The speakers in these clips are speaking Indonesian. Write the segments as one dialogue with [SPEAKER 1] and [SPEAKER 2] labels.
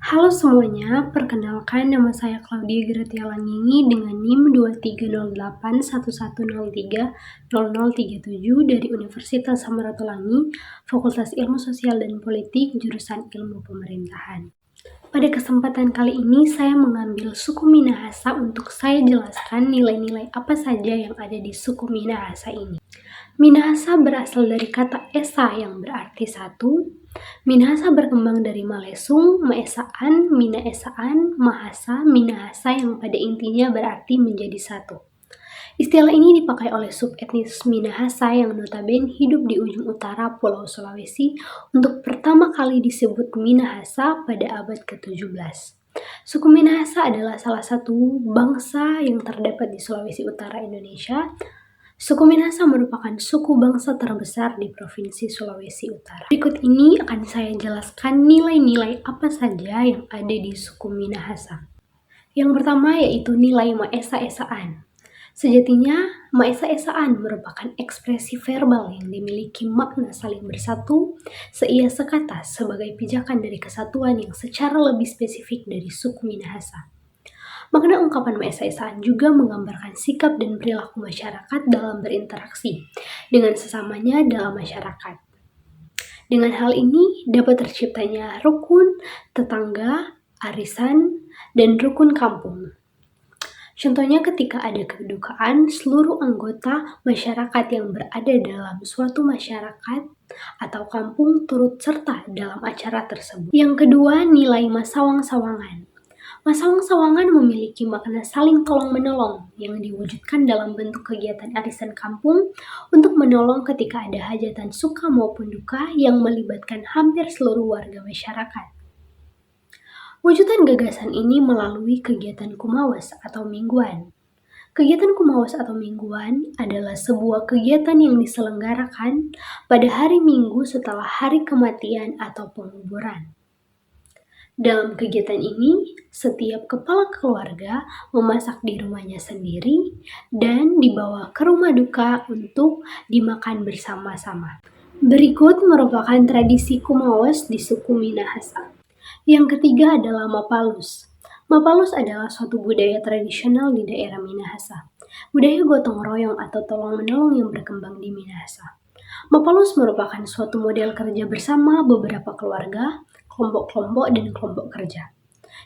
[SPEAKER 1] Halo semuanya, perkenalkan nama saya Claudia Gratia Langini dengan NIM 230811030037 dari Universitas Samratulangi, Fakultas Ilmu Sosial dan Politik, jurusan Ilmu Pemerintahan. Pada kesempatan kali ini saya mengambil suku Minahasa untuk saya jelaskan nilai-nilai apa saja yang ada di suku Minahasa ini. Minahasa berasal dari kata esa yang berarti satu. Minahasa berkembang dari Malesung, Maesaan, Minaesaan, Mahasa, Minahasa yang pada intinya berarti menjadi satu. Istilah ini dipakai oleh subetnis Minahasa yang notabene hidup di ujung utara Pulau Sulawesi untuk pertama kali disebut Minahasa pada abad ke-17. Suku Minahasa adalah salah satu bangsa yang terdapat di Sulawesi Utara Indonesia. Suku Minahasa merupakan suku bangsa terbesar di Provinsi Sulawesi Utara. Berikut ini akan saya jelaskan nilai-nilai apa saja yang ada di suku Minahasa. Yang pertama yaitu nilai maesa-esaan. Sejatinya, maesa-esaan merupakan ekspresi verbal yang dimiliki makna saling bersatu, seia sekata sebagai pijakan dari kesatuan yang secara lebih spesifik dari suku Minahasa. Makna ungkapan maesa-esaan juga menggambarkan sikap dan perilaku masyarakat dalam berinteraksi dengan sesamanya dalam masyarakat. Dengan hal ini dapat terciptanya rukun, tetangga, arisan, dan rukun kampung. Contohnya ketika ada kedukaan, seluruh anggota masyarakat yang berada dalam suatu masyarakat atau kampung turut serta dalam acara tersebut. Yang kedua, nilai masawang-sawangan. Masawang-sawangan memiliki makna saling tolong-menolong yang diwujudkan dalam bentuk kegiatan arisan kampung untuk menolong ketika ada hajatan suka maupun duka yang melibatkan hampir seluruh warga masyarakat. Wujudan gagasan ini melalui kegiatan kumawas atau mingguan. Kegiatan kumawas atau mingguan adalah sebuah kegiatan yang diselenggarakan pada hari Minggu setelah hari kematian atau penguburan. Dalam kegiatan ini, setiap kepala keluarga memasak di rumahnya sendiri dan dibawa ke rumah duka untuk dimakan bersama-sama. Berikut merupakan tradisi kumawas di suku Minahasa. Yang ketiga adalah Mapalus. Mapalus adalah suatu budaya tradisional di daerah Minahasa. Budaya gotong royong atau tolong-menolong yang berkembang di Minahasa. Mapalus merupakan suatu model kerja bersama beberapa keluarga, kelompok-kelompok, dan kelompok kerja.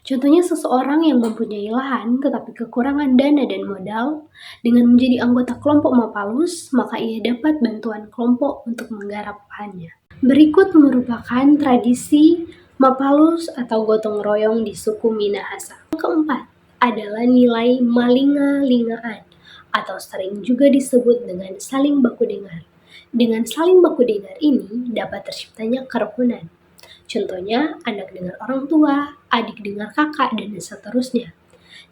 [SPEAKER 1] Contohnya seseorang yang mempunyai lahan tetapi kekurangan dana dan modal, dengan menjadi anggota kelompok Mapalus, maka ia dapat bantuan kelompok untuk menggarap lahannya. Berikut merupakan tradisi Mapalus atau gotong royong di suku Minahasa. Yang keempat adalah nilai malinga-lingaan atau sering juga disebut dengan saling baku dengar. Dengan saling baku dengar ini dapat terciptanya kerukunan. Contohnya, anak dengar orang tua, adik dengar kakak, dan seterusnya.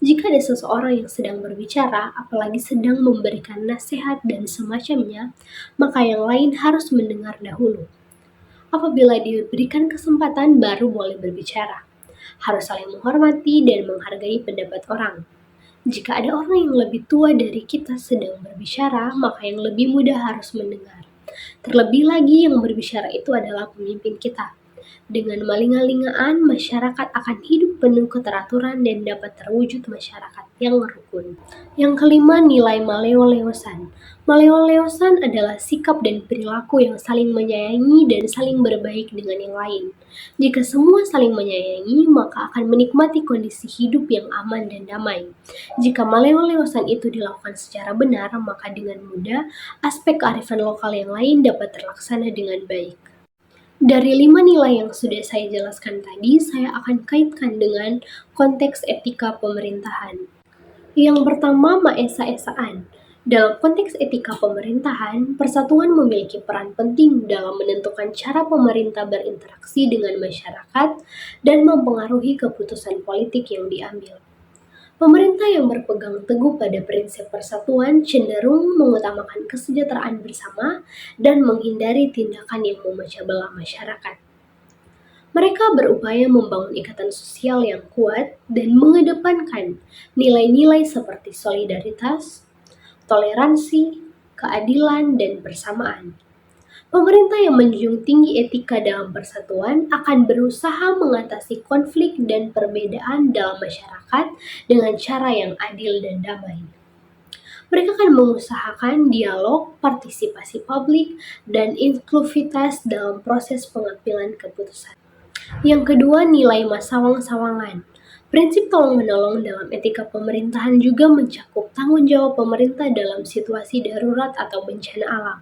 [SPEAKER 1] Jika ada seseorang yang sedang berbicara, apalagi sedang memberikan nasihat dan semacamnya, maka yang lain harus mendengar dahulu. Apabila diberikan kesempatan, baru boleh berbicara. Harus saling menghormati dan menghargai pendapat orang. Jika ada orang yang lebih tua dari kita sedang berbicara, maka yang lebih muda harus mendengar. Terlebih lagi yang berbicara itu adalah pemimpin kita. Dengan malinga-lingaan, masyarakat akan hidup penuh keteraturan dan dapat terwujud masyarakat yang rukun. Yang kelima, nilai maleo-leosan. Maleo-leosan adalah sikap dan perilaku yang saling menyayangi dan saling berbaik dengan yang lain. Jika semua saling menyayangi, maka akan menikmati kondisi hidup yang aman dan damai. Jika maleo-leosan itu dilakukan secara benar, maka dengan mudah aspek kearifan lokal yang lain dapat terlaksana dengan baik. Dari 5 nilai yang sudah saya jelaskan tadi, saya akan kaitkan dengan konteks etika pemerintahan. Yang pertama, maesa-esaan. Dalam konteks etika pemerintahan, persatuan memiliki peran penting dalam menentukan cara pemerintah berinteraksi dengan masyarakat dan mempengaruhi keputusan politik yang diambil. Pemerintah yang berpegang teguh pada prinsip persatuan cenderung mengutamakan kesejahteraan bersama dan menghindari tindakan yang memecah belah masyarakat. Mereka berupaya membangun ikatan sosial yang kuat dan mengedepankan nilai-nilai seperti solidaritas, toleransi, keadilan, dan persamaan. Pemerintah yang menjunjung tinggi etika dalam persatuan akan berusaha mengatasi konflik dan perbedaan dalam masyarakat dengan cara yang adil dan damai. Mereka akan mengusahakan dialog, partisipasi publik, dan inklusivitas dalam proses pengambilan keputusan. Yang kedua, nilai sawang-sawangan. Prinsip tolong-menolong dalam etika pemerintahan juga mencakup tanggung jawab pemerintah dalam situasi darurat atau bencana alam.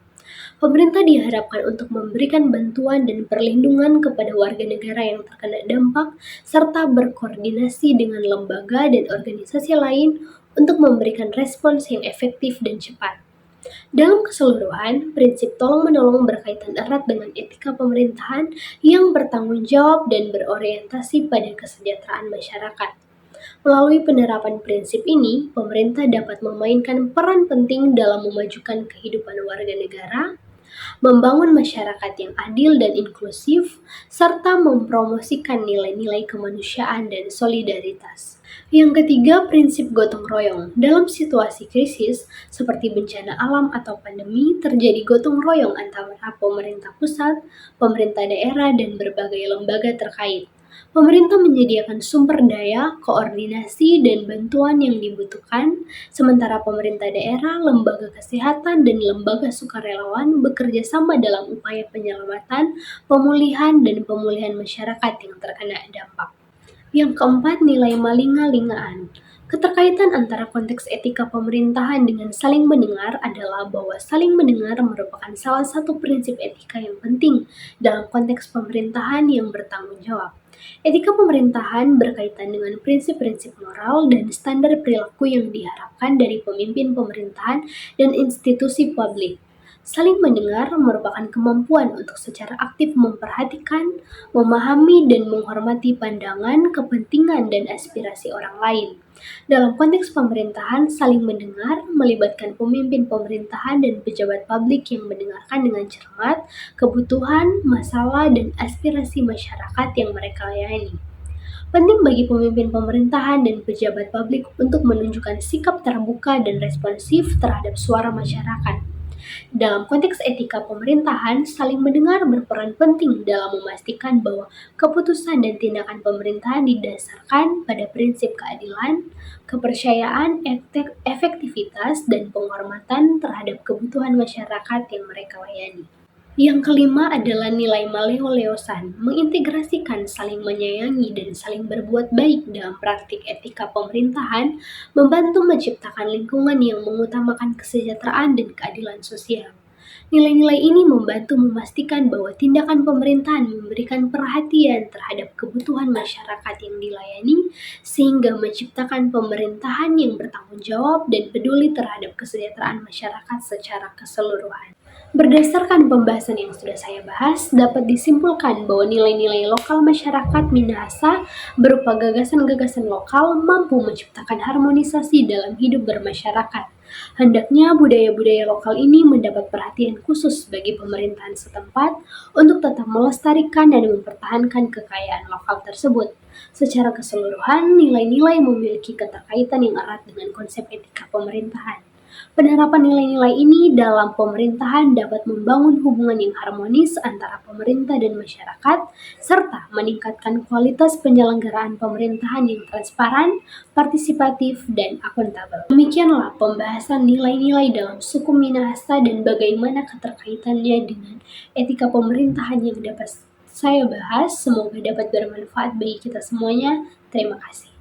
[SPEAKER 1] Pemerintah diharapkan untuk memberikan bantuan dan perlindungan kepada warga negara yang terkena dampak, serta berkoordinasi dengan lembaga dan organisasi lain untuk memberikan respons yang efektif dan cepat. Dalam keseluruhan, prinsip tolong-menolong berkaitan erat dengan etika pemerintahan yang bertanggung jawab dan berorientasi pada kesejahteraan masyarakat. Melalui penerapan prinsip ini, pemerintah dapat memainkan peran penting dalam memajukan kehidupan warga negara, membangun masyarakat yang adil dan inklusif, serta mempromosikan nilai-nilai kemanusiaan dan solidaritas. Yang ketiga, prinsip gotong royong. Dalam situasi krisis seperti bencana alam atau pandemi, terjadi gotong royong antara pemerintah pusat, pemerintah daerah, dan berbagai lembaga terkait. Pemerintah menyediakan sumber daya, koordinasi, dan bantuan yang dibutuhkan, sementara pemerintah daerah, lembaga kesehatan, dan lembaga sukarelawan bekerja sama dalam upaya penyelamatan, pemulihan, dan pemulihan masyarakat yang terkena dampak. Yang keempat, nilai malinga-lingaan. Keterkaitan antara konteks etika pemerintahan dengan saling mendengar adalah bahwa saling mendengar merupakan salah satu prinsip etika yang penting dalam konteks pemerintahan yang bertanggung jawab. Etika pemerintahan berkaitan dengan prinsip-prinsip moral dan standar perilaku yang diharapkan dari pemimpin pemerintahan dan institusi publik. Saling mendengar merupakan kemampuan untuk secara aktif memperhatikan, memahami, dan menghormati pandangan, kepentingan, dan aspirasi orang lain. Dalam konteks pemerintahan, saling mendengar melibatkan pemimpin pemerintahan dan pejabat publik yang mendengarkan dengan cermat kebutuhan, masalah, dan aspirasi masyarakat yang mereka layani. Penting bagi pemimpin pemerintahan dan pejabat publik untuk menunjukkan sikap terbuka dan responsif terhadap suara masyarakat. Dalam konteks etika pemerintahan, saling mendengar berperan penting dalam memastikan bahwa keputusan dan tindakan pemerintahan didasarkan pada prinsip keadilan, kepercayaan, efektivitas, dan penghormatan terhadap kebutuhan masyarakat yang mereka layani. Yang kelima adalah nilai maleoleosan, mengintegrasikan saling menyayangi dan saling berbuat baik dalam praktik etika pemerintahan, membantu menciptakan lingkungan yang mengutamakan kesejahteraan dan keadilan sosial. Nilai-nilai ini membantu memastikan bahwa tindakan pemerintahan memberikan perhatian terhadap kebutuhan masyarakat yang dilayani, sehingga menciptakan pemerintahan yang bertanggung jawab dan peduli terhadap kesejahteraan masyarakat secara keseluruhan. Berdasarkan pembahasan yang sudah saya bahas, dapat disimpulkan bahwa nilai-nilai lokal masyarakat Minahasa berupa gagasan-gagasan lokal mampu menciptakan harmonisasi dalam hidup bermasyarakat. Hendaknya budaya-budaya lokal ini mendapat perhatian khusus bagi pemerintahan setempat untuk tetap melestarikan dan mempertahankan kekayaan lokal tersebut. Secara keseluruhan, nilai-nilai memiliki keterkaitan yang erat dengan konsep etika pemerintahan. Penerapan nilai-nilai ini dalam pemerintahan dapat membangun hubungan yang harmonis antara pemerintah dan masyarakat, serta meningkatkan kualitas penyelenggaraan pemerintahan yang transparan, partisipatif, dan akuntabel. Demikianlah pembahasan nilai-nilai dalam suku Minahasa dan bagaimana keterkaitannya dengan etika pemerintahan yang dapat saya bahas. Semoga dapat bermanfaat bagi kita semuanya. Terima kasih.